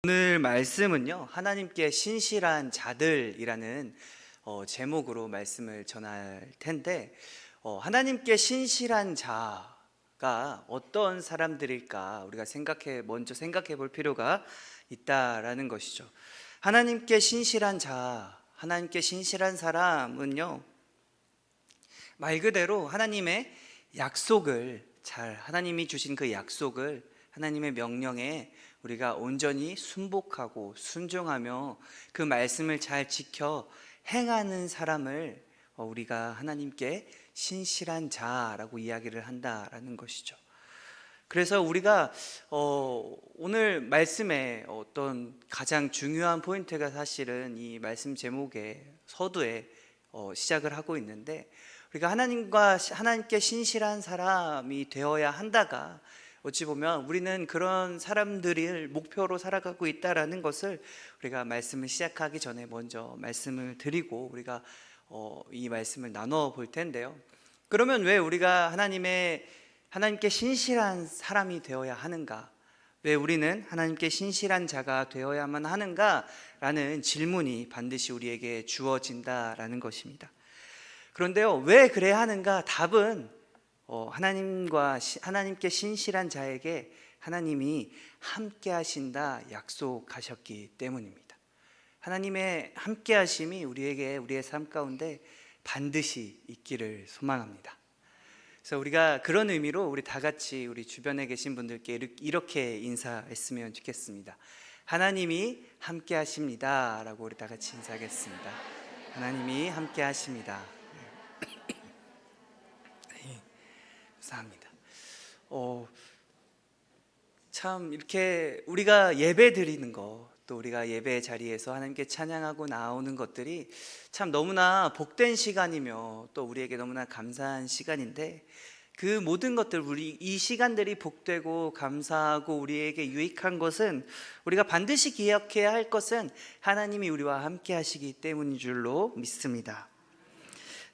오늘 말씀은요, 하나님께 신실한 자들이라는 제목으로 말씀을 전할 텐데, 하나님께 신실한 자가 어떤 사람들일까 우리가 먼저 생각해 볼 필요가 있다라는 것이죠. 하나님께 신실한 자, 하나님께 신실한 사람은요, 말 그대로 하나님의 약속을 하나님이 주신 그 약속을, 하나님의 명령에 우리가 온전히 순복하고 순종하며 그 말씀을 잘 지켜 행하는 사람을 우리가 하나님께 신실한 자라고 이야기를 한다라는 것이죠. 그래서 우리가 오늘 말씀의 어떤 가장 중요한 포인트가 사실은 이 말씀 제목의 서두에 시작을 하고 있는데, 우리가 하나님께 신실한 사람이 되어야 한다가 어찌 보면 우리는 그런 사람들을 목표로 살아가고 있다라는 것을 우리가 말씀을 시작하기 전에 먼저 말씀을 드리고 우리가 이 말씀을 나눠 볼 텐데요. 그러면 왜 우리가 하나님께 신실한 사람이 되어야 하는가? 왜 우리는 하나님께 신실한 자가 되어야만 하는가라는 질문이 반드시 우리에게 주어진다라는 것입니다. 그런데요, 왜 그래야 하는가? 답은 하나님께 신실한 자에게 하나님이 함께 하신다 약속하셨기 때문입니다. 하나님의 함께 하심이 우리의 삶 가운데 반드시 있기를 소망합니다. 그래서 우리가 그런 의미로 우리 다 같이 우리 주변에 계신 분들께 이렇게 인사했으면 좋겠습니다. 하나님이 함께 하십니다 라고 우리 다 같이 인사하겠습니다. 하나님이 함께 하십니다. 감사합니다. 참 이렇게 우리가 예배 드리는 것, 또 우리가 예배 자리에서 하나님께 찬양하고 나오는 것들이 참 너무나 복된 시간이며 또 우리에게 너무나 감사한 시간인데, 그 모든 것들, 이 시간들이 복되고 감사하고 우리에게 유익한 것은, 우리가 반드시 기억해야 할 것은 하나님이 우리와 함께 하시기 때문인 줄로 믿습니다.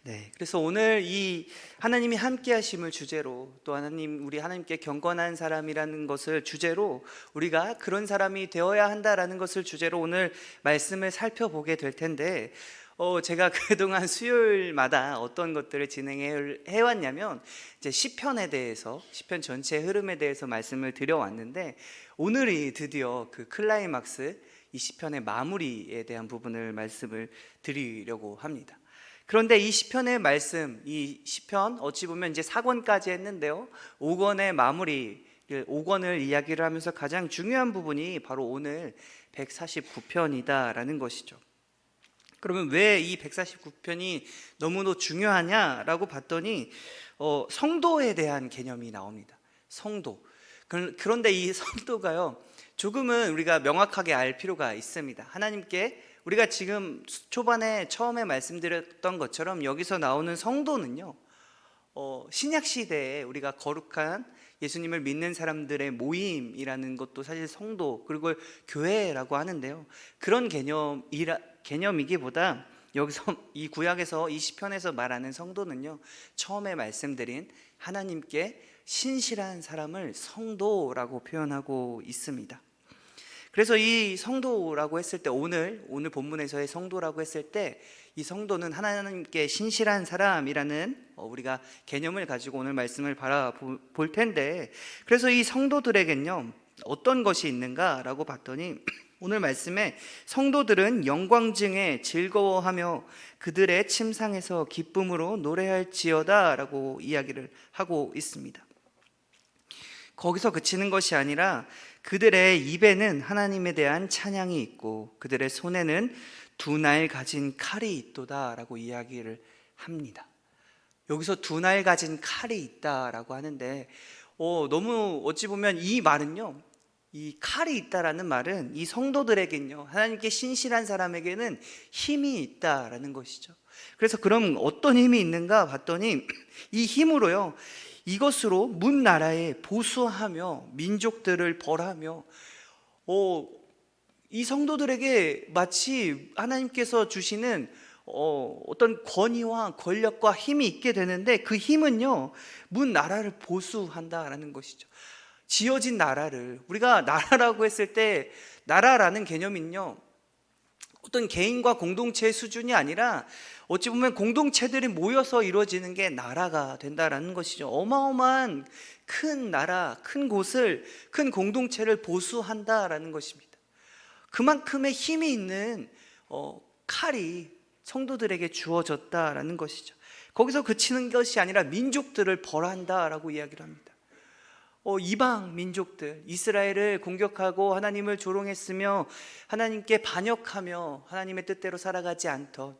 네, 그래서 오늘 이 하나님이 함께 하심을 주제로, 또 우리 하나님께 경건한 사람이라는 것을 주제로, 우리가 그런 사람이 되어야 한다라는 것을 주제로 오늘 말씀을 살펴보게 될 텐데, 제가 그동안 수요일마다 어떤 것들을 진행해 왔냐면, 이제 시편 전체의 흐름에 대해서 말씀을 드려왔는데, 오늘이 드디어 그 클라이막스, 이 시편의 마무리에 대한 부분을 말씀을 드리려고 합니다. 그런데 이 시편의 말씀, 이 시편 어찌 보면 이제 4권까지 했는데요, 5권을 이야기를 하면서 가장 중요한 부분이 바로 오늘 149편이다라는 것이죠. 그러면 왜 이 149편이 너무도 중요하냐라고 봤더니 성도에 대한 개념이 나옵니다. 성도. 그런데 이 성도가요, 조금은 우리가 명확하게 알 필요가 있습니다. 하나님께 우리가 지금 초반에 처음에 말씀드렸던 것처럼 여기서 나오는 성도는요, 신약 시대에 우리가 거룩한 예수님을 믿는 사람들의 모임이라는 것도 사실 성도, 그리고 교회라고 하는데요, 그런 개념이기보다 여기서 이 구약에서 이 시편에서 말하는 성도는요, 처음에 말씀드린 하나님께 신실한 사람을 성도라고 표현하고 있습니다. 그래서 이 성도라고 했을 때, 오늘 본문에서의 성도라고 했을 때, 이 성도는 하나님께 신실한 사람이라는 우리가 개념을 가지고 오늘 말씀을 바라볼 텐데, 그래서 이 성도들에겐요 어떤 것이 있는가라고 봤더니, 오늘 말씀에 성도들은 영광 중에 즐거워하며 그들의 침상에서 기쁨으로 노래할지어다 라고 이야기를 하고 있습니다. 거기서 그치는 것이 아니라 그들의 입에는 하나님에 대한 찬양이 있고 그들의 손에는 두 날 가진 칼이 있도다 라고 이야기를 합니다. 여기서 두 날 가진 칼이 있다라고 하는데, 너무 어찌 보면 이 말은요, 이 칼이 있다라는 말은 이 성도들에겐요, 하나님께 신실한 사람에게는 힘이 있다라는 것이죠. 그래서 그럼 어떤 힘이 있는가 봤더니, 이 힘으로요, 이것으로 문 나라에 보수하며 민족들을 벌하며, 이 성도들에게 마치 하나님께서 주시는 어떤 권위와 권력과 힘이 있게 되는데, 그 힘은요, 문 나라를 보수한다라는 것이죠. 지어진 나라를, 우리가 나라라고 했을 때 나라라는 개념은요, 어떤 개인과 공동체의 수준이 아니라 어찌 보면 공동체들이 모여서 이루어지는 게 나라가 된다라는 것이죠. 어마어마한 큰 나라, 큰 곳을, 큰 공동체를 보수한다라는 것입니다. 그만큼의 힘이 있는 칼이 성도들에게 주어졌다라는 것이죠. 거기서 그치는 것이 아니라 민족들을 벌한다라고 이야기를 합니다. 이방 민족들, 이스라엘을 공격하고 하나님을 조롱했으며 하나님께 반역하며 하나님의 뜻대로 살아가지 않던,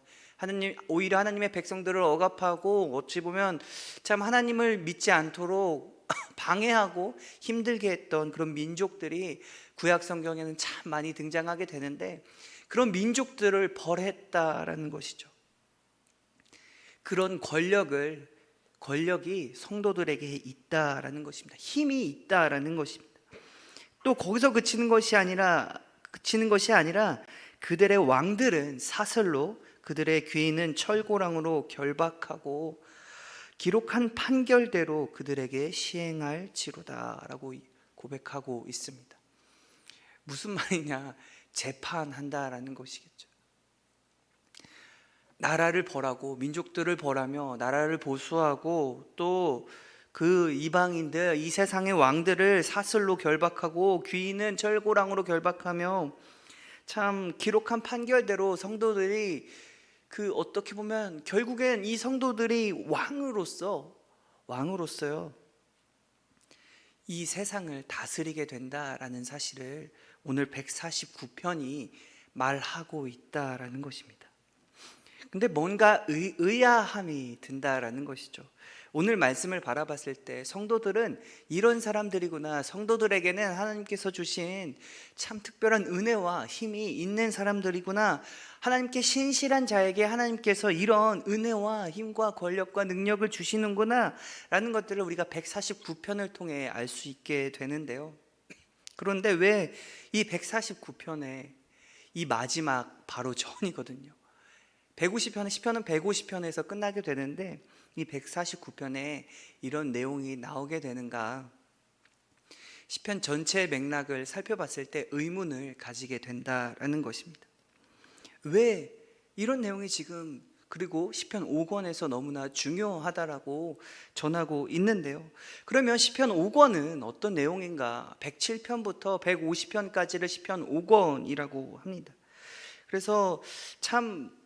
오히려 하나님의 백성들을 억압하고 어찌 보면 참 하나님을 믿지 않도록 방해하고 힘들게 했던 그런 민족들이 구약 성경에는 참 많이 등장하게 되는데, 그런 민족들을 벌했다라는 것이죠. 그런 권력이 성도들에게 있다라는 것입니다. 힘이 있다라는 것입니다. 또 거기서 그치는 것이 아니라 그들의 왕들은 사슬로, 그들의 귀인은 철고랑으로 결박하고 기록한 판결대로 그들에게 시행할지로다라고 고백하고 있습니다. 무슨 말이냐? 재판한다라는 것이겠죠. 나라를 벌하고 민족들을 벌하며 나라를 보수하고 또 그 이방인들, 이 세상의 왕들을 사슬로 결박하고 귀인은 철고랑으로 결박하며 참 기록한 판결대로 성도들이 어떻게 보면 결국엔 이 성도들이 왕으로서요 이 세상을 다스리게 된다라는 사실을 오늘 149편이 말하고 있다라는 것입니다. 근데 뭔가 의아함이 든다라는 것이죠. 오늘 말씀을 바라봤을 때 성도들은 이런 사람들이구나, 성도들에게는 하나님께서 주신 참 특별한 은혜와 힘이 있는 사람들이구나, 하나님께 신실한 자에게 하나님께서 이런 은혜와 힘과 권력과 능력을 주시는구나 라는 것들을 우리가 149편을 통해 알 수 있게 되는데요. 그런데 왜 이 149편에 이 마지막 바로 전이거든요. 150편은, 시편은 150편에서 끝나게 되는데 이 149편에 이런 내용이 나오게 되는가? 시편 전체의 맥락을 살펴봤을 때 의문을 가지게 된다라는 것입니다. 왜 이런 내용이 지금, 그리고 시편 5권에서 너무나 중요하다라고 전하고 있는데요. 그러면 시편 5권은 어떤 내용인가? 107편부터 150편까지를 시편 5권이라고 합니다. 그래서 참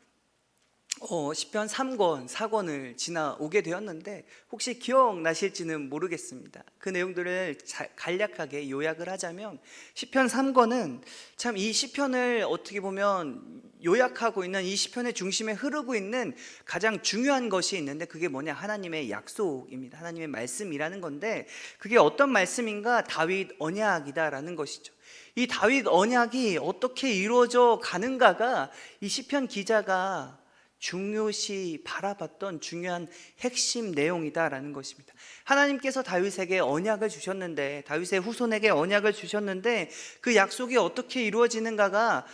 시편 3권, 4권을 지나오게 되었는데 혹시 기억나실지는 모르겠습니다. 그 내용들을 간략하게 요약을 하자면 시편 3권은 참 이 시편을 어떻게 보면 요약하고 있는, 이 시편의 중심에 흐르고 있는 가장 중요한 것이 있는데 그게 뭐냐? 하나님의 약속입니다. 하나님의 말씀이라는 건데 그게 어떤 말씀인가? 다윗 언약이다라는 것이죠. 이 다윗 언약이 어떻게 이루어져 가는가가 이 시편 기자가 중요시 바라봤던 중요한 핵심 내용이다라는 것입니다. 하나님께서 다윗에게 언약을 주셨는데, 다윗의 후손에게 언약을 주셨는데 그 약속이 어떻게 이루어지는가가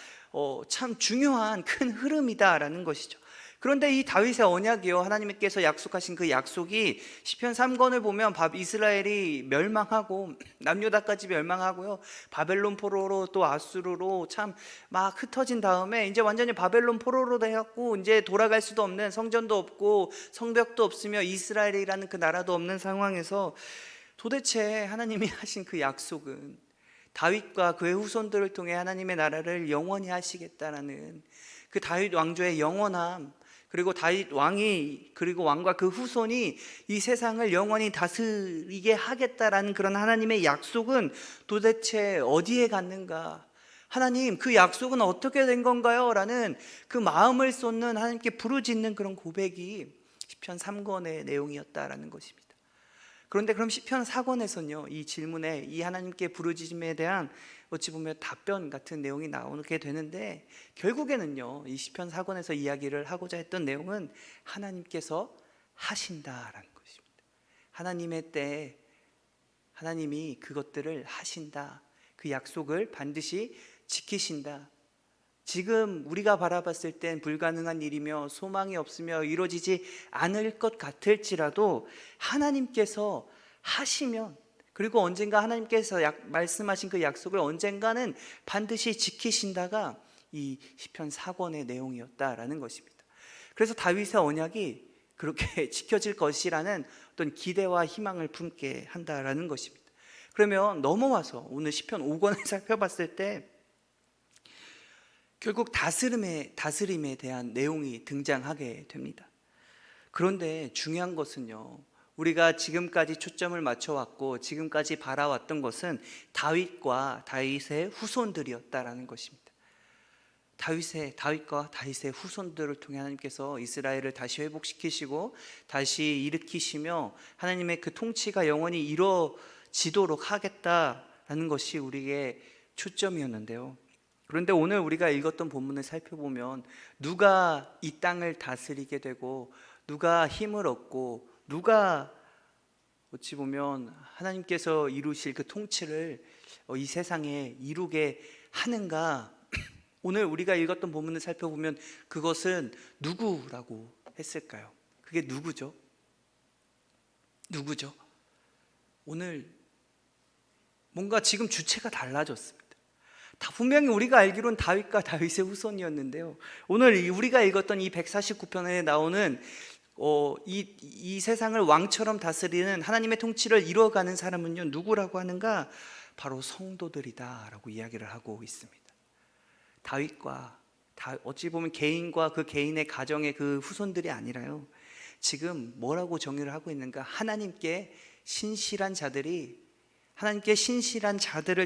참 중요한 큰 흐름이다라는 것이죠. 그런데 이 다윗의 언약이요, 하나님께서 약속하신 그 약속이 시편 3권을 보면 이스라엘이 멸망하고 남유다까지 멸망하고요, 바벨론 포로로 또 아수르로 참 막 흩어진 다음에 이제 완전히 바벨론 포로로 되었고 이제 돌아갈 수도 없는, 성전도 없고 성벽도 없으며 이스라엘이라는 그 나라도 없는 상황에서 도대체 하나님이 하신 그 약속은 다윗과 그의 후손들을 통해 하나님의 나라를 영원히 하시겠다라는 그 다윗 왕조의 영원함, 그리고 다윗 왕이, 그리고 왕과 그 후손이 이 세상을 영원히 다스리게 하겠다라는 그런 하나님의 약속은 도대체 어디에 갔는가? 하나님, 그 약속은 어떻게 된 건가요? 라는 그 마음을 쏟는, 하나님께 부르짖는 그런 고백이 시편 3권의 내용이었다라는 것입니다. 그런데 그럼 시편 4권에서는요, 이 질문에, 이 하나님께 부르짖음에 대한 어찌 보면 답변 같은 내용이 나오게 되는데 결국에는요, 이 시편 4권에서 이야기를 하고자 했던 내용은 하나님께서 하신다라는 것입니다. 하나님의 때에 하나님이 그것들을 하신다, 그 약속을 반드시 지키신다. 지금 우리가 바라봤을 땐 불가능한 일이며 소망이 없으며 이루어지지 않을 것 같을지라도 하나님께서 하시면 그리고 언젠가 하나님께서 말씀하신 그 약속을 언젠가는 반드시 지키신다가 이 시편 4권의 내용이었다라는 것입니다. 그래서 다윗의 언약이 그렇게 지켜질 것이라는 어떤 기대와 희망을 품게 한다라는 것입니다. 그러면 넘어와서 오늘 시편 5권을 살펴봤을 때 결국 다스림에 대한 내용이 등장하게 됩니다. 그런데 중요한 것은요, 우리가 지금까지 초점을 맞춰왔고 지금까지 바라왔던 것은 다윗과 다윗의 후손들이었다라는 것입니다. 다윗과 다윗의 후손들을 통해 하나님께서 이스라엘을 다시 회복시키시고 다시 일으키시며 하나님의 그 통치가 영원히 이루어지도록 하겠다라는 것이 우리의 초점이었는데요. 그런데 오늘 우리가 읽었던 본문을 살펴보면 누가 이 땅을 다스리게 되고 누가 힘을 얻고 누가 어찌 보면 하나님께서 이루실 그 통치를 이 세상에 이루게 하는가? 오늘 우리가 읽었던 본문을 살펴보면 그것은 누구라고 했을까요? 그게 누구죠? 오늘 뭔가 지금 주체가 달라졌습니다. 분명히 우리가 알기로는 다윗과 다윗의 후손이었는데요, 오늘 우리가 읽었던 이 149편에 나오는 이 세상을 왕처럼 다스리는 하나님의 통치를 이루어가는 사람은요, 누구라고 하는가? 바로 성도들이다라고 이야기를 하고 있습니다. 다윗과 어찌 보면 개인과 그 개인의 가정의 그 후손들이 아니라요, 지금 뭐라고 정의를 하고 있는가? 하나님께 신실한 자들을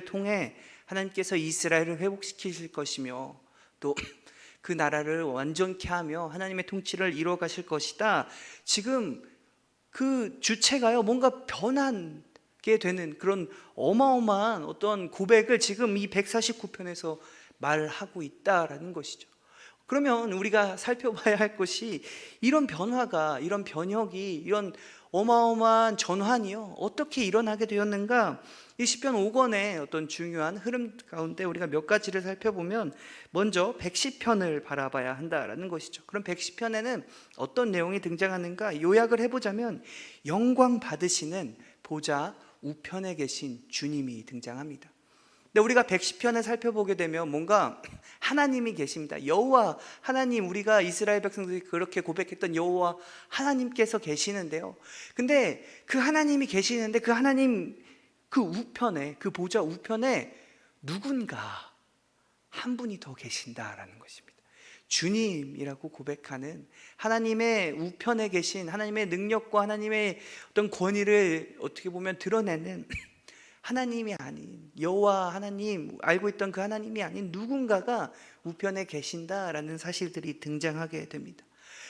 통해 하나님께서 이스라엘을 회복시키실 것이며 또 그 나라를 완전케 하며 하나님의 통치를 이루어 가실 것이다. 지금 그 주체가요, 뭔가 변하게 되는 그런 어마어마한 어떤 고백을 지금 이 149편에서 말하고 있다라는 것이죠. 그러면 우리가 살펴봐야 할 것이 이런 변화가, 이런 변혁이, 이런 어마어마한 전환이요, 어떻게 일어나게 되었는가? 이 시편 5권의 어떤 중요한 흐름 가운데 우리가 몇 가지를 살펴보면 먼저 110편을 바라봐야 한다라는 것이죠. 그럼 110편에는 어떤 내용이 등장하는가? 요약을 해보자면 영광 받으시는 보좌 우편에 계신 주님이 등장합니다. 근데 우리가 110편을 살펴보게 되면 뭔가 하나님이 계십니다. 여호와 하나님, 우리가 이스라엘 백성들이 그렇게 고백했던 여호와 하나님께서 계시는데요, 근데 그 하나님이 계시는데 그 하나님 그 우편에, 그 보좌 우편에 누군가 한 분이 더 계신다라는 것입니다. 주님이라고 고백하는 하나님의 우편에 계신 하나님의 능력과 하나님의 어떤 권위를 어떻게 보면 드러내는 하나님이 아닌 여호와 하나님, 알고 있던 그 하나님이 아닌 누군가가 우편에 계신다라는 사실들이 등장하게 됩니다.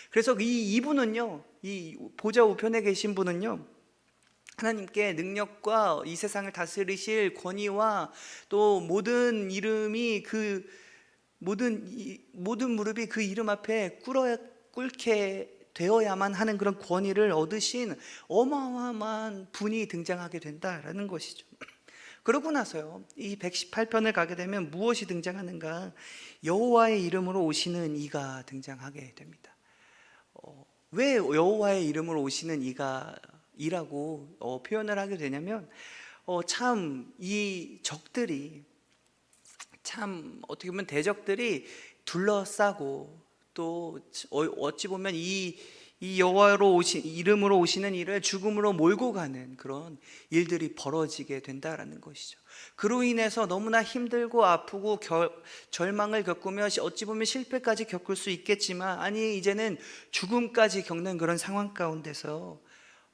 그래서 이분은요, 이 보좌 우편에 계신 분은요, 하나님께 능력과 이 세상을 다스리실 권위와 또 모든 이름이 모든 무릎이 그 이름 앞에 꿇게 되어야만 하는 그런 권위를 얻으신 어마어마한 분이 등장하게 된다라는 것이죠. 그러고 나서요, 이 118편을 가게 되면 무엇이 등장하는가? 여호와의 이름으로 오시는 이가 등장하게 됩니다. 왜 여호와의 이름으로 오시는 이라고 표현을 하게 되냐면 참 이 적들이, 참 어떻게 보면 대적들이 둘러싸고 또 어찌 보면 이 여호와로 이름으로 오시는 이를 죽음으로 몰고 가는 그런 일들이 벌어지게 된다라는 것이죠. 그로 인해서 너무나 힘들고 아프고 절망을 겪으며 어찌 보면 실패까지 겪을 수 있겠지만, 아니 이제는 죽음까지 겪는 그런 상황 가운데서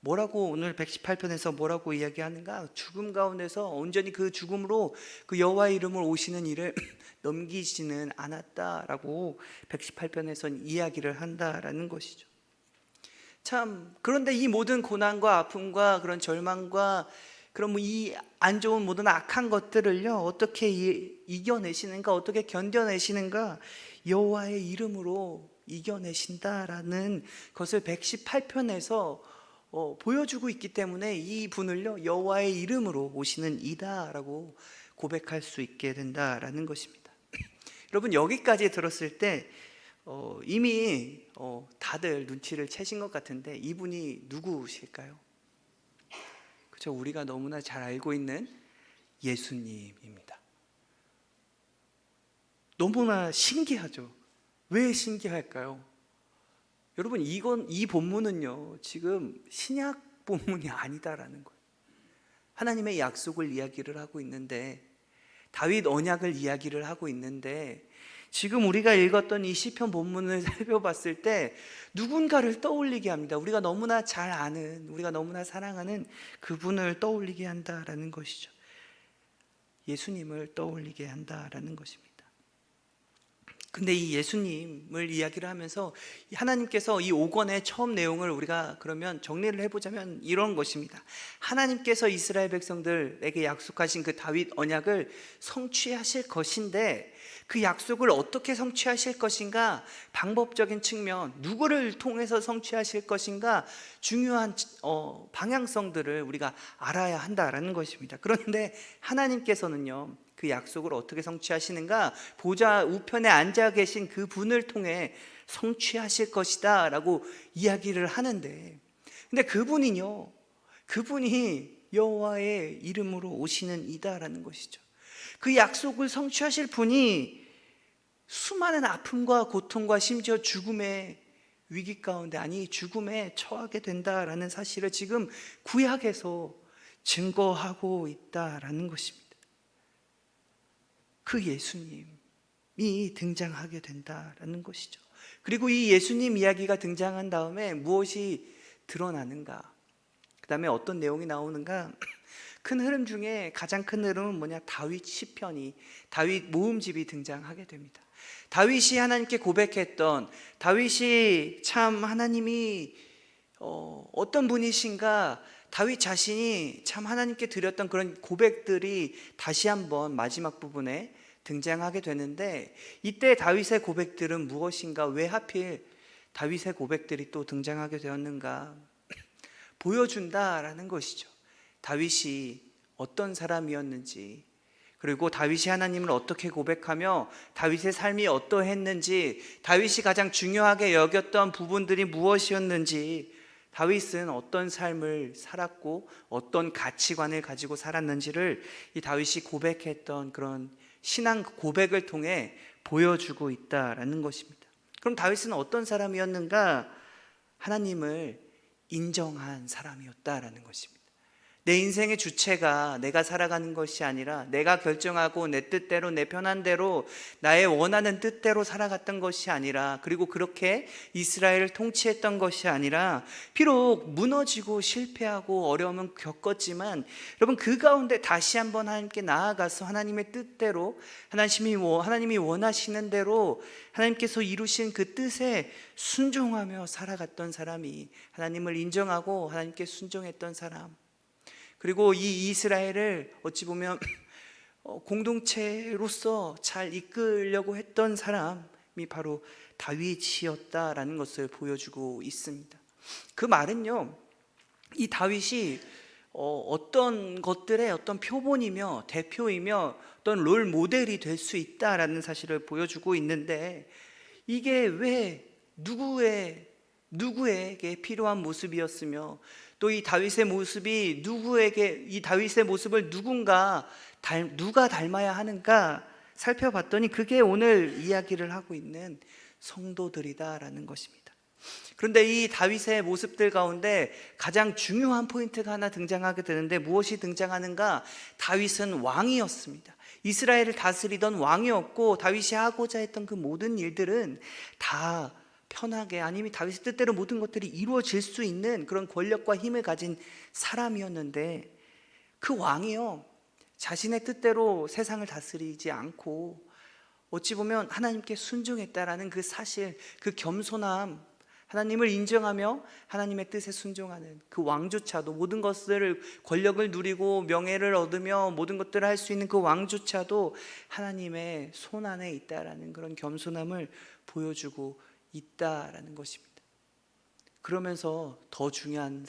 뭐라고 오늘 118편에서 뭐라고 이야기하는가? 죽음 가운데서 온전히 그 죽음으로 그 여호와의 이름으로 오시는 일을 넘기지는 않았다라고 118편에서는 이야기를 한다라는 것이죠. 참, 그런데 이 모든 고난과 아픔과 그런 절망과 그런 이 안 좋은 모든 악한 것들을요, 어떻게 이겨내시는가, 어떻게 견뎌내시는가? 여호와의 이름으로 이겨내신다라는 것을 118편에서 보여주고 있기 때문에 이 분을요, 여호와의 이름으로 오시는 이다라고 고백할 수 있게 된다라는 것입니다. 여러분, 여기까지 들었을 때 이미 다들 눈치를 채신 것 같은데 이분이 누구실까요? 그저 우리가 너무나 잘 알고 있는 예수님입니다. 너무나 신기하죠. 왜 신기할까요? 여러분, 이 본문은요, 지금 신약 본문이 아니다라는 거예요. 하나님의 약속을 이야기를 하고 있는데, 다윗 언약을 이야기를 하고 있는데, 지금 우리가 읽었던 이 시편 본문을 살펴봤을 때 누군가를 떠올리게 합니다. 우리가 너무나 잘 아는, 우리가 너무나 사랑하는 그분을 떠올리게 한다라는 것이죠. 예수님을 떠올리게 한다라는 것입니다. 근데 이 예수님을 이야기를 하면서 하나님께서 이 5권의 처음 내용을 우리가 그러면 정리를 해보자면 이런 것입니다. 하나님께서 이스라엘 백성들에게 약속하신 그 다윗 언약을 성취하실 것인데, 그 약속을 어떻게 성취하실 것인가, 방법적인 측면, 누구를 통해서 성취하실 것인가, 중요한 방향성들을 우리가 알아야 한다라는 것입니다. 그런데 하나님께서는요, 그 약속을 어떻게 성취하시는가, 보좌 우편에 앉아 계신 그 분을 통해 성취하실 것이다 라고 이야기를 하는데, 근데 그분이 여호와의 이름으로 오시는 이다라는 것이죠. 그 약속을 성취하실 분이 수많은 아픔과 고통과 심지어 죽음의 위기 가운데, 아니 죽음에 처하게 된다라는 사실을 지금 구약에서 증거하고 있다라는 것입니다. 그 예수님이 등장하게 된다라는 것이죠. 그리고 이 예수님 이야기가 등장한 다음에 무엇이 드러나는가, 그 다음에 어떤 내용이 나오는가. 큰 흐름 중에 가장 큰 흐름은 뭐냐, 다윗 시편이, 다윗 모음집이 등장하게 됩니다. 다윗이 하나님께 고백했던, 다윗이 참 하나님이 어떤 분이신가, 다윗 자신이 참 하나님께 드렸던 그런 고백들이 다시 한번 마지막 부분에 등장하게 되는데, 이때 다윗의 고백들은 무엇인가, 왜 하필 다윗의 고백들이 또 등장하게 되었는가 보여준다라는 것이죠. 다윗이 어떤 사람이었는지, 그리고 다윗이 하나님을 어떻게 고백하며 다윗의 삶이 어떠했는지, 다윗이 가장 중요하게 여겼던 부분들이 무엇이었는지, 다윗은 어떤 삶을 살았고 어떤 가치관을 가지고 살았는지를 이 다윗이 고백했던 그런 신앙 고백을 통해 보여주고 있다라는 것입니다. 그럼 다윗은 어떤 사람이었는가? 하나님을 인정한 사람이었다라는 것입니다. 내 인생의 주체가 내가 살아가는 것이 아니라, 내가 결정하고 내 뜻대로, 내 편한 대로, 나의 원하는 뜻대로 살아갔던 것이 아니라, 그리고 그렇게 이스라엘을 통치했던 것이 아니라, 비록 무너지고 실패하고 어려움은 겪었지만, 여러분, 그 가운데 다시 한번 하나님께 나아가서 하나님의 뜻대로, 하나님이 원하시는 대로 하나님께서 이루신 그 뜻에 순종하며 살아갔던 사람이, 하나님을 인정하고 하나님께 순종했던 사람, 그리고 이 이스라엘을 어찌 보면 공동체로서 잘 이끌려고 했던 사람이 바로 다윗이었다라는 것을 보여주고 있습니다. 그 말은요, 이 다윗이 어떤 것들의 어떤 표본이며 대표이며 어떤 롤 모델이 될 수 있다라는 사실을 보여주고 있는데, 이게 왜 누구에게 필요한 모습이었으며, 또 이 다윗의 모습이 이 다윗의 모습을 누가 닮아야 하는가 살펴봤더니 그게 오늘 이야기를 하고 있는 성도들이다라는 것입니다. 그런데 이 다윗의 모습들 가운데 가장 중요한 포인트가 하나 등장하게 되는데, 무엇이 등장하는가? 다윗은 왕이었습니다. 이스라엘을 다스리던 왕이었고, 다윗이 하고자 했던 그 모든 일들은 다 편하게, 아니면 다윗의 뜻대로 모든 것들이 이루어질 수 있는 그런 권력과 힘을 가진 사람이었는데, 그 왕이요, 자신의 뜻대로 세상을 다스리지 않고 어찌 보면 하나님께 순종했다라는 그 사실, 그 겸손함, 하나님을 인정하며 하나님의 뜻에 순종하는 그 왕조차도, 모든 것을, 권력을 누리고 명예를 얻으며 모든 것들을 할 수 있는 그 왕조차도 하나님의 손 안에 있다라는 그런 겸손함을 보여주고 있다라는 것입니다. 그러면서 더 중요한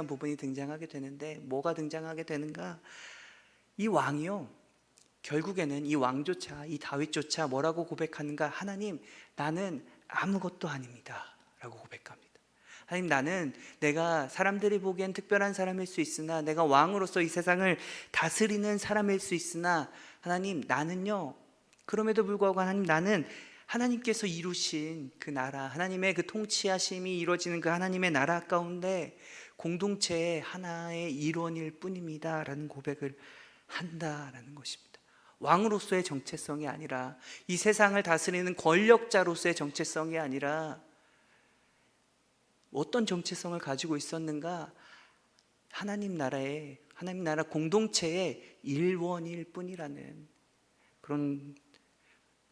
부분이 등장하게 되는데, 뭐가 등장하게 되는가? 이 왕이요, 결국에는 이 왕조차, 이 다윗조차 뭐라고 고백하는가? 하나님, 나는 아무것도 아닙니다 라고 고백합니다. 하나님, 나는 내가 사람들이 보기엔 특별한 사람일 수 있으나, 내가 왕으로서 이 세상을 다스리는 사람일 수 있으나, 하나님, 나는요, 그럼에도 불구하고 하나님, 나는 하나님께서 이루신 그 나라, 하나님의 그 통치하심이 이루어지는 그 하나님의 나라 가운데 공동체의 하나의 일원일 뿐입니다 라는 고백을 한다라는 것입니다. 왕으로서의 정체성이 아니라, 이 세상을 다스리는 권력자로서의 정체성이 아니라 어떤 정체성을 가지고 있었는가? 하나님 나라 공동체의 일원일 뿐이라는 그런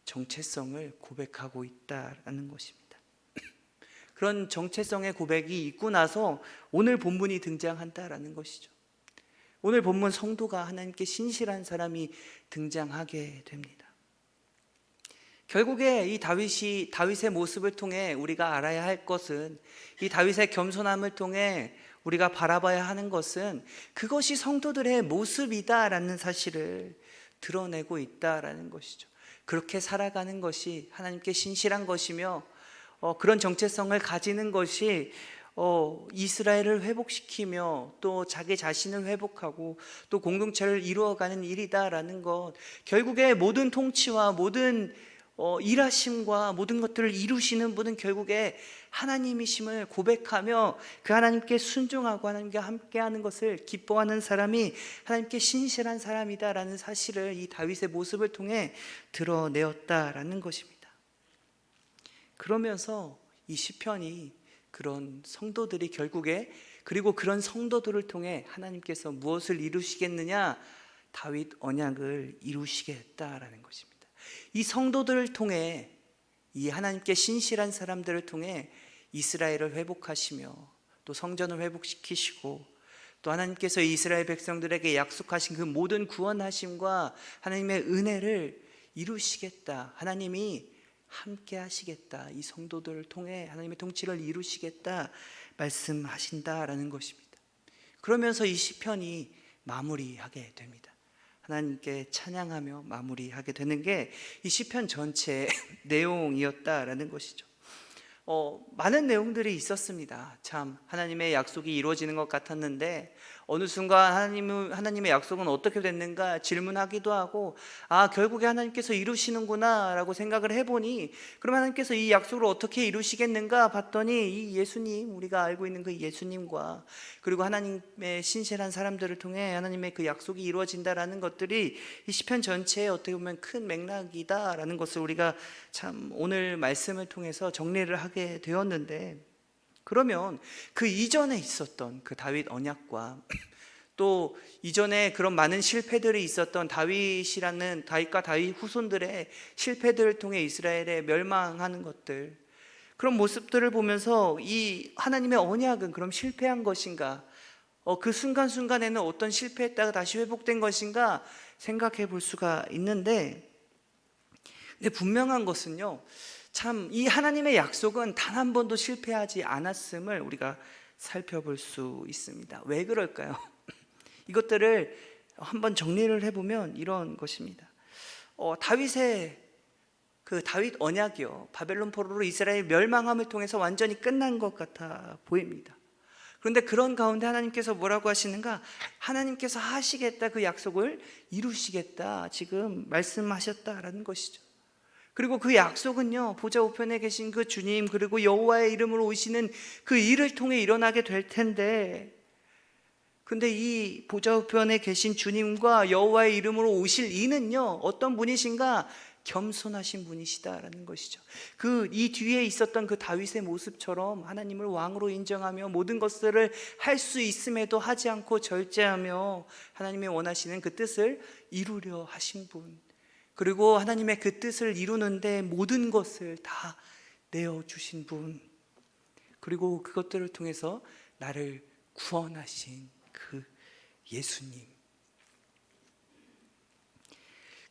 정체성을 고백하고 있다라는 것입니다. 그런 정체성의 고백이 있고 나서 오늘 본문이 등장한다라는 것이죠. 오늘 본문 성도가 하나님께 신실한 사람이 등장하게 됩니다. 결국에 이 다윗의 모습을 통해 우리가 알아야 할 것은, 이 다윗의 겸손함을 통해 우리가 바라봐야 하는 것은, 그것이 성도들의 모습이다라는 사실을 드러내고 있다라는 것이죠. 그렇게 살아가는 것이 하나님께 신실한 것이며, 그런 정체성을 가지는 것이 이스라엘을 회복시키며 또 자기 자신을 회복하고 또 공동체를 이루어가는 일이다라는 것, 결국에 모든 통치와 모든 일하심과 모든 것들을 이루시는 분은 결국에 하나님이심을 고백하며 그 하나님께 순종하고 하나님과 함께하는 것을 기뻐하는 사람이 하나님께 신실한 사람이다라는 사실을 이 다윗의 모습을 통해 드러내었다라는 것입니다. 그러면서 이 시편이 그런 성도들이 결국에, 그리고 그런 성도들을 통해 하나님께서 무엇을 이루시겠느냐? 다윗 언약을 이루시겠다라는 것입니다. 이 성도들을 통해, 이 하나님께 신실한 사람들을 통해 이스라엘을 회복하시며 또 성전을 회복시키시고 또 하나님께서 이스라엘 백성들에게 약속하신 그 모든 구원하심과 하나님의 은혜를 이루시겠다, 하나님이 함께 하시겠다, 이 성도들을 통해 하나님의 통치를 이루시겠다 말씀하신다라는 것입니다. 그러면서 이 시편이 마무리하게 됩니다. 하나님께 찬양하며 마무리하게 되는 게 이 시편 전체의 내용이었다라는 것이죠. 많은 내용들이 있었습니다. 참 하나님의 약속이 이루어지는 것 같았는데 어느 순간 하나님의 약속은 어떻게 됐는가 질문하기도 하고, 결국에 하나님께서 이루시는구나 라고 생각을 해보니, 그럼 하나님께서 이 약속을 어떻게 이루시겠는가 봤더니 이 예수님, 우리가 알고 있는 그 예수님과 그리고 하나님의 신실한 사람들을 통해 하나님의 그 약속이 이루어진다라는 것들이 이 시편 전체에 어떻게 보면 큰 맥락이다라는 것을 우리가 참 오늘 말씀을 통해서 정리를 하게 되었는데, 그러면 그 이전에 있었던 그 다윗 언약과 또 이전에 그런 많은 실패들이 있었던 다윗과 다윗 후손들의 실패들을 통해 이스라엘의 멸망하는 것들, 그런 모습들을 보면서 이 하나님의 언약은 그럼 실패한 것인가? 그 순간순간에는 어떤 실패했다가 다시 회복된 것인가 생각해 볼 수가 있는데, 근데 분명한 것은요, 참 이 하나님의 약속은 단 한 번도 실패하지 않았음을 우리가 살펴볼 수 있습니다. 왜 그럴까요? 이것들을 한번 정리를 해보면 이런 것입니다. 다윗의 그 다윗 언약이요, 바벨론 포로로 이스라엘 멸망함을 통해서 완전히 끝난 것 같아 보입니다. 그런데 그런 가운데 하나님께서 뭐라고 하시는가? 하나님께서 하시겠다, 그 약속을 이루시겠다 지금 말씀하셨다라는 것이죠. 그리고 그 약속은요, 보좌 우편에 계신 그 주님, 그리고 여호와의 이름으로 오시는 그 일을 통해 일어나게 될 텐데, 근데 이 보좌 우편에 계신 주님과 여호와의 이름으로 오실 이는요, 어떤 분이신가? 겸손하신 분이시다라는 것이죠. 이 뒤에 있었던 그 다윗의 모습처럼 하나님을 왕으로 인정하며 모든 것들을 할 수 있음에도 하지 않고 절제하며 하나님이 원하시는 그 뜻을 이루려 하신 분, 그리고 하나님의 그 뜻을 이루는데 모든 것을 다 내어주신 분, 그리고 그것들을 통해서 나를 구원하신 그 예수님,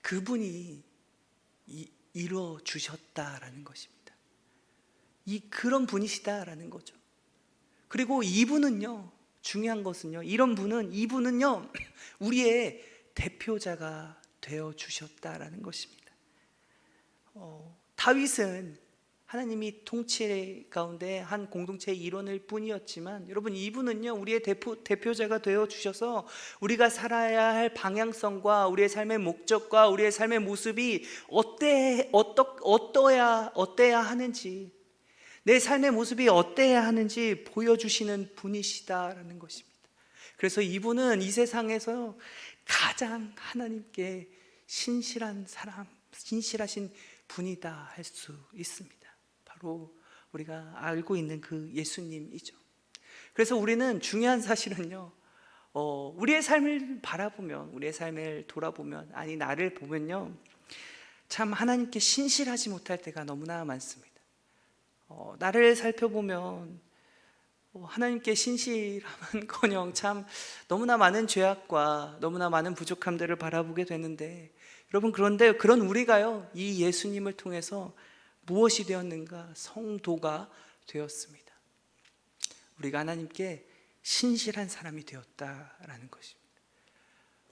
그분이 이루어주셨다라는 것입니다. 그런 분이시다라는 거죠. 그리고 이분은요, 중요한 것은요, 이분은요 우리의 대표자가 되어 주셨다라는 것입니다. 다윗은 하나님이 통치 가운데 한 공동체의 일원일 뿐이었지만, 여러분, 이분은요 우리의 대표자가 되어 주셔서 우리가 살아야 할 방향성과 우리의 삶의 목적과 우리의 삶의 모습이 어때야 하는지, 내 삶의 모습이 어때야 하는지 보여주시는 분이시다라는 것입니다. 그래서 이분은 이 세상에서 가장 하나님께 신실하신 분이다 할 수 있습니다. 바로 우리가 알고 있는 그 예수님이죠. 그래서 우리는 중요한 사실은요, 우리의 삶을 바라보면, 우리의 삶을 돌아보면, 아니 나를 보면요, 참 하나님께 신실하지 못할 때가 너무나 많습니다. 나를 살펴보면 하나님께 신실함은커녕 참 너무나 많은 죄악과 너무나 많은 부족함들을 바라보게 되는데, 여러분, 그런데 그런 우리가요 이 예수님을 통해서 무엇이 되었는가? 성도가 되었습니다. 우리가 하나님께 신실한 사람이 되었다라는 것입니다.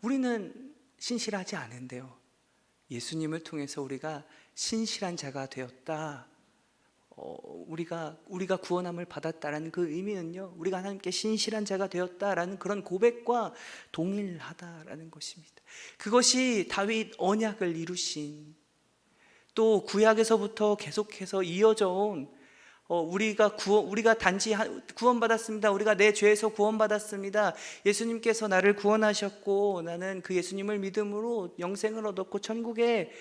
우리는 신실하지 않은데요, 예수님을 통해서 우리가 신실한 자가 되었다. 우리가 구원함을 받았다라는 그 의미는요, 우리가 하나님께 신실한 자가 되었다라는 그런 고백과 동일하다라는 것입니다. 그것이 다윗 언약을 이루신, 또 구약에서부터 계속해서 이어져 온 우리가 단지 구원받았습니다. 우리가 내 죄에서 구원받았습니다. 예수님께서 나를 구원하셨고 나는 그 예수님을 믿음으로 영생을 얻었고 천국에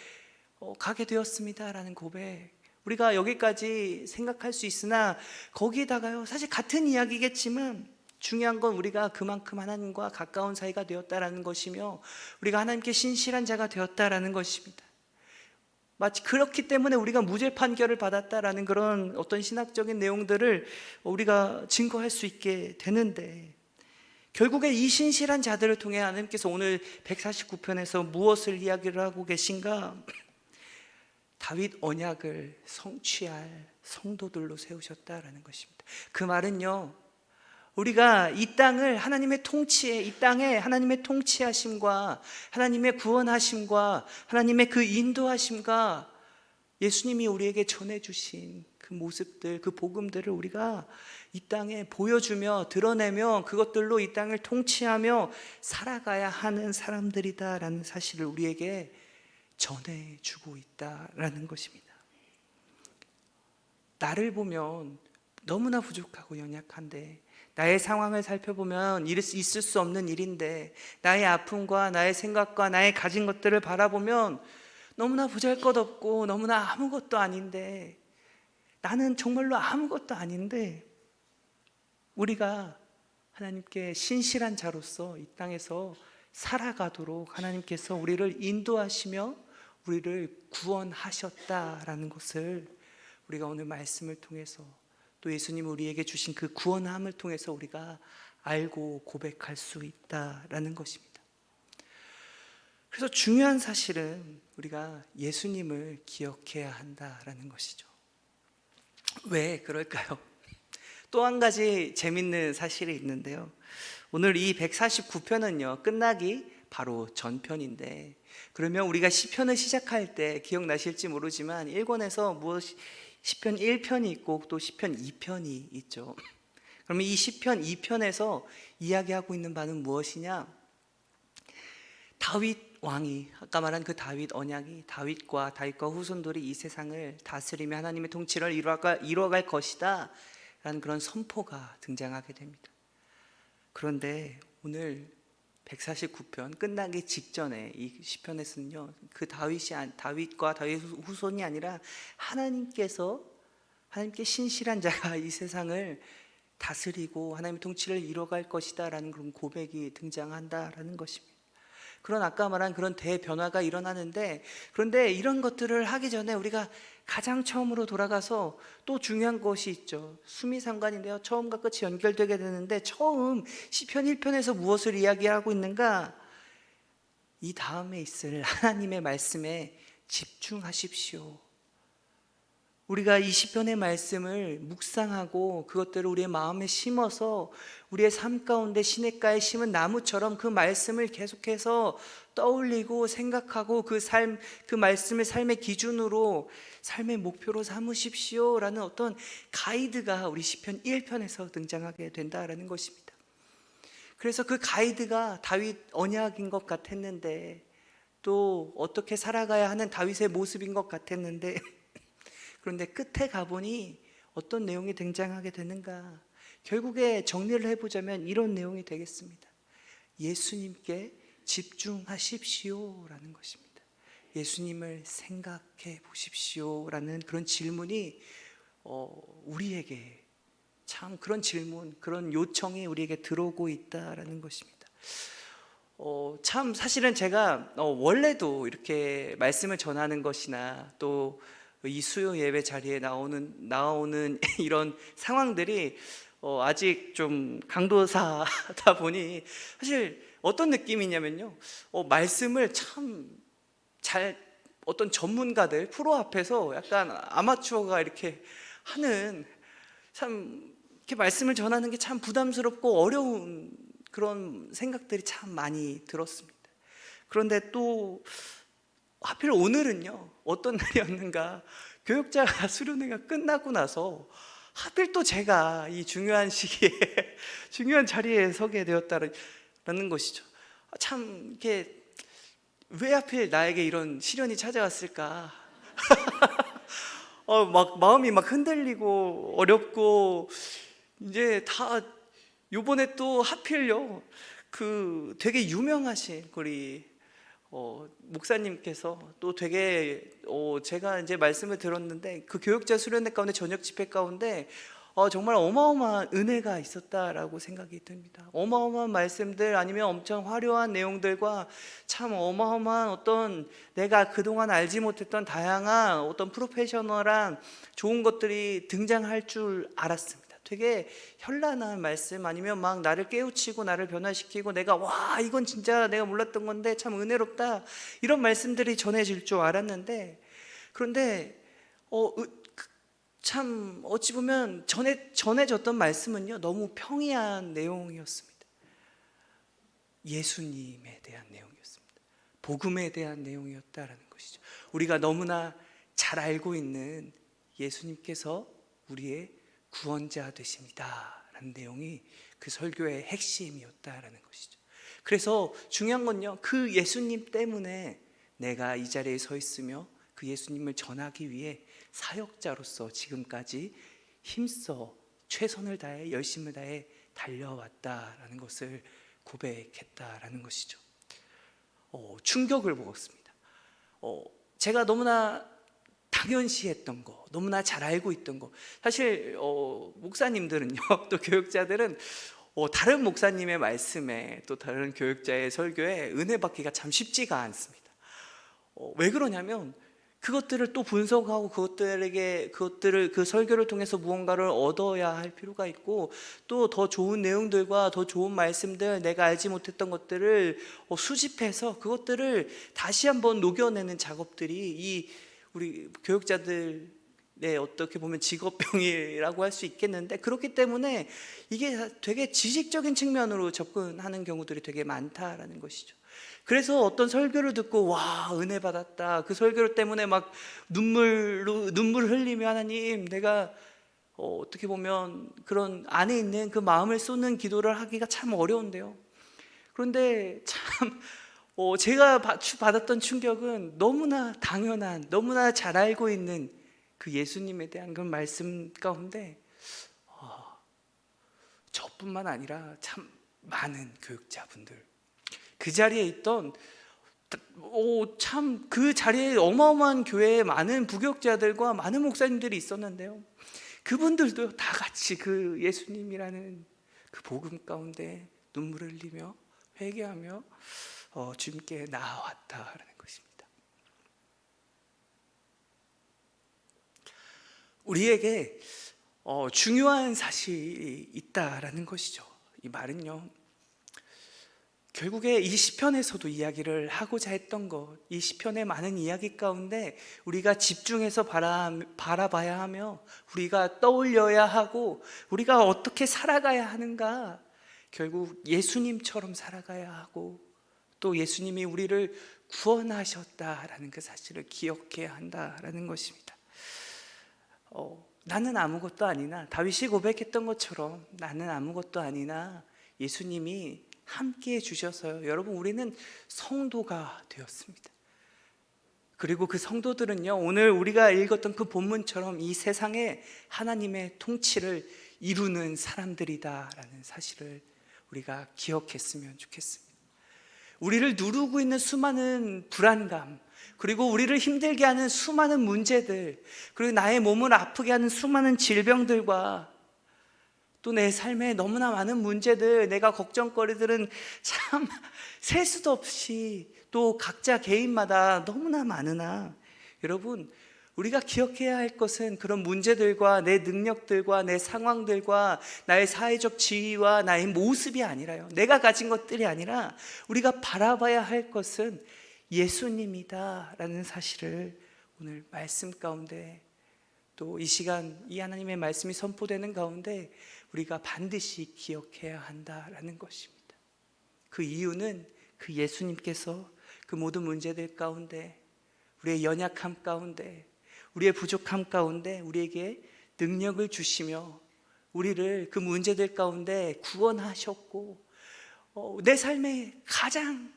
가게 되었습니다라는 고백, 우리가 여기까지 생각할 수 있으나 거기다가요 사실 같은 이야기겠지만 중요한 건 우리가 그만큼 하나님과 가까운 사이가 되었다라는 것이며 우리가 하나님께 신실한 자가 되었다라는 것입니다. 마치 그렇기 때문에 우리가 무죄 판결을 받았다라는 그런 어떤 신학적인 내용들을 우리가 증거할 수 있게 되는데, 결국에 이 신실한 자들을 통해 하나님께서 오늘 149편에서 무엇을 이야기를 하고 계신가? 다윗 언약을 성취할 성도들로 세우셨다라는 것입니다. 그 말은요, 우리가 이 땅을 하나님의 통치에, 이 땅에 하나님의 통치하심과 하나님의 구원하심과 하나님의 그 인도하심과 예수님이 우리에게 전해주신 그 모습들, 그 복음들을 우리가 이 땅에 보여주며 드러내며 그것들로 이 땅을 통치하며 살아가야 하는 사람들이다라는 사실을 우리에게 전해주고 있다라는 것입니다. 나를 보면 너무나 부족하고 연약한데, 나의 상황을 살펴보면 있을 수 없는 일인데, 나의 아픔과 나의 생각과 나의 가진 것들을 바라보면 너무나 보잘것없고 너무나 아무것도 아닌데, 나는 정말로 아무것도 아닌데, 우리가 하나님께 신실한 자로서 이 땅에서 살아가도록 하나님께서 우리를 인도하시며 우리를 구원하셨다라는 것을 우리가 오늘 말씀을 통해서, 또 예수님 우리에게 주신 그 구원함을 통해서 우리가 알고 고백할 수 있다라는 것입니다. 그래서 중요한 사실은 우리가 예수님을 기억해야 한다라는 것이죠. 왜 그럴까요? 또 한 가지 재밌는 사실이 있는데요, 오늘 이 149편은요 끝나기 바로 전편인데, 그러면 우리가 시편을 시작할 때 기억나실지 모르지만 1권에서 시편 1편이 있고 또 시편 2편이 있죠. 그러면 이 시편 2편에서 이야기하고 있는 바는 무엇이냐? 다윗 왕이, 아까 말한 그 다윗 언약이 다윗과 후손들이 이 세상을 다스리며 하나님의 통치를 이루어갈 것이다 라는 그런 선포가 등장하게 됩니다. 그런데 오늘 149편 끝나기 직전에 이 시편에서는요, 그 다윗과 다윗 후손이 아니라 하나님께 신실한 자가 이 세상을 다스리고 하나님의 통치를 이뤄갈 것이다 라는 그런 고백이 등장한다라는 것입니다. 그런 아까 말한 그런 대변화가 일어나는데, 그런데 이런 것들을 하기 전에 우리가 가장 처음으로 돌아가서 또 중요한 것이 있죠. 수미상관인데요, 처음과 끝이 연결되게 되는데, 처음 시편 1편에서 무엇을 이야기하고 있는가? 이 다음에 있을 하나님의 말씀에 집중하십시오. 우리가 이 시편의 말씀을 묵상하고 그것들을 우리의 마음에 심어서 우리의 삶 가운데 시냇가에 심은 나무처럼 그 말씀을 계속해서 떠올리고 생각하고 그 말씀을 삶의 기준으로 삶의 목표로 삼으십시오라는 어떤 가이드가 우리 시편 1편에서 등장하게 된다라는 것입니다. 그래서 그 가이드가 다윗 언약인 것 같았는데, 또 어떻게 살아가야 하는 다윗의 모습인 것 같았는데 그런데 끝에 가보니 어떤 내용이 등장하게 되는가? 결국에 정리를 해보자면 이런 내용이 되겠습니다. 예수님께 집중하십시오라는 것입니다. 예수님을 생각해 보십시오라는 그런 질문이 우리에게 참 그런 질문, 그런 요청이 우리에게 들어오고 있다라는 것입니다. 참 사실은 제가 원래도 이렇게 말씀을 전하는 것이나 또 이 수요 예배 자리에 나오는 이런 상황들이 아직 좀 강도사다 보니 사실 어떤 느낌이냐면요, 말씀을 참 잘 어떤 전문가들 프로 앞에서 약간 아마추어가 이렇게 하는, 참 이렇게 말씀을 전하는 게 참 부담스럽고 어려운 그런 생각들이 참 많이 들었습니다. 그런데 또 하필 오늘은요, 어떤 날이었는가, 교육자 수련회가 끝나고 나서 하필 또 제가 이 중요한 시기에 중요한 자리에 서게 되었다는 것이죠. 참 이렇게 왜 하필 나에게 이런 시련이 찾아왔을까? 막 마음이 막 흔들리고 어렵고, 이제 다 요번에 또 하필요, 그 되게 유명하신 우리 목사님께서 또 되게 제가 이제 말씀을 들었는데 그 교육자 수련회 가운데 저녁 집회 가운데 정말 어마어마한 은혜가 있었다라고 생각이 듭니다. 어마어마한 말씀들, 아니면 엄청 화려한 내용들과 참 어마어마한 어떤 내가 그동안 알지 못했던 다양한 어떤 프로페셔널한 좋은 것들이 등장할 줄 알았습니다. 되게 현란한 말씀, 아니면 막 나를 깨우치고 나를 변화시키고 내가 와 이건 진짜 내가 몰랐던 건데 참 은혜롭다, 이런 말씀들이 전해질 줄 알았는데, 그런데 참 어찌 보면 전해졌던 말씀은요, 너무 평이한 내용이었습니다. 예수님에 대한 내용이었습니다. 복음에 대한 내용이었다라는 것이죠. 우리가 너무나 잘 알고 있는 예수님께서 우리의 구원자 되십니다 라는 내용이 그 설교의 핵심이었다라는 것이죠. 그래서 중요한 건요, 그 예수님 때문에 내가 이 자리에 서 있으며 그 예수님을 전하기 위해 사역자로서 지금까지 힘써 최선을 다해 열심을 다해 달려왔다라는 것을 고백했다라는 것이죠. 충격을 먹었습니다. 제가 너무나 당연시했던 거, 너무나 잘 알고 있던 거, 사실 목사님들은요 또 교육자들은 다른 목사님의 말씀에 또 다른 교육자의 설교에 은혜 받기가 참 쉽지가 않습니다. 왜 그러냐면 그것들을 또 분석하고 그것들을 그 설교를 통해서 무언가를 얻어야 할 필요가 있고, 또 더 좋은 내용들과 더 좋은 말씀들, 내가 알지 못했던 것들을 수집해서 그것들을 다시 한번 녹여내는 작업들이 우리 교육자들의 어떻게 보면 직업병이라고 할 수 있겠는데, 그렇기 때문에 이게 되게 지식적인 측면으로 접근하는 경우들이 되게 많다라는 것이죠. 그래서 어떤 설교를 듣고 와 은혜 받았다, 그 설교 때문에 막 눈물 흘리며 하나님 내가 어떻게 보면 그런 안에 있는 그 마음을 쏟는 기도를 하기가 참 어려운데요. 그런데 참 제가 받았던 충격은 너무나 당연한, 너무나 잘 알고 있는 그 예수님에 대한 그런 말씀 가운데 저뿐만 아니라 참 많은 교육자분들, 그 자리에 있던 참 그 자리에 어마어마한 교회에 많은 부교육자들과 많은 목사님들이 있었는데요, 그분들도 다 같이 그 예수님이라는 그 복음 가운데 눈물을 흘리며 회개하며 주님께 나아왔다라는 것입니다. 우리에게 중요한 사실이 있다라는 것이죠. 이 말은요, 결국에 이 시편에서도 이야기를 하고자 했던 것, 이 시편의 많은 이야기 가운데 우리가 집중해서 바라봐야 하며 우리가 떠올려야 하고 우리가 어떻게 살아가야 하는가, 결국 예수님처럼 살아가야 하고 또 예수님이 우리를 구원하셨다라는 그 사실을 기억해야 한다라는 것입니다. 나는 아무것도 아니나, 다윗이 고백했던 것처럼 나는 아무것도 아니나 예수님이 함께 해주셔서요, 여러분, 우리는 성도가 되었습니다. 그리고 그 성도들은요, 오늘 우리가 읽었던 그 본문처럼 이 세상에 하나님의 통치를 이루는 사람들이다라는 사실을 우리가 기억했으면 좋겠습니다. 우리를 누르고 있는 수많은 불안감, 그리고 우리를 힘들게 하는 수많은 문제들, 그리고 나의 몸을 아프게 하는 수많은 질병들과 또 내 삶에 너무나 많은 문제들, 내가 걱정거리들은 참 셀 수도 없이 또 각자 개인마다 너무나 많으나, 여러분, 우리가 기억해야 할 것은 그런 문제들과 내 능력들과 내 상황들과 나의 사회적 지위와 나의 모습이 아니라요, 내가 가진 것들이 아니라 우리가 바라봐야 할 것은 예수님이다 라는 사실을 오늘 말씀 가운데, 또 이 시간 이 하나님의 말씀이 선포되는 가운데 우리가 반드시 기억해야 한다라는 것입니다. 그 이유는 그 예수님께서 그 모든 문제들 가운데, 우리의 연약함 가운데, 우리의 부족함 가운데 우리에게 능력을 주시며 우리를 그 문제들 가운데 구원하셨고, 내 삶의 가장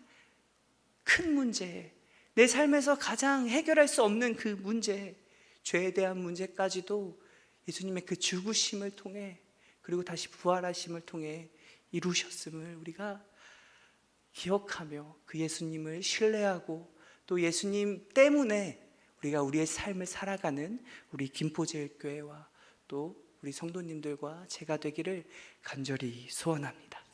큰 문제, 내 삶에서 가장 해결할 수 없는 그 문제, 죄에 대한 문제까지도 예수님의 그 죽으심을 통해, 그리고 다시 부활하심을 통해 이루셨음을 우리가 기억하며 그 예수님을 신뢰하고 또 예수님 때문에 우리가 우리의 삶을 살아가는 우리 김포제일교회와 또 우리 성도님들과 제가 되기를 간절히 소원합니다.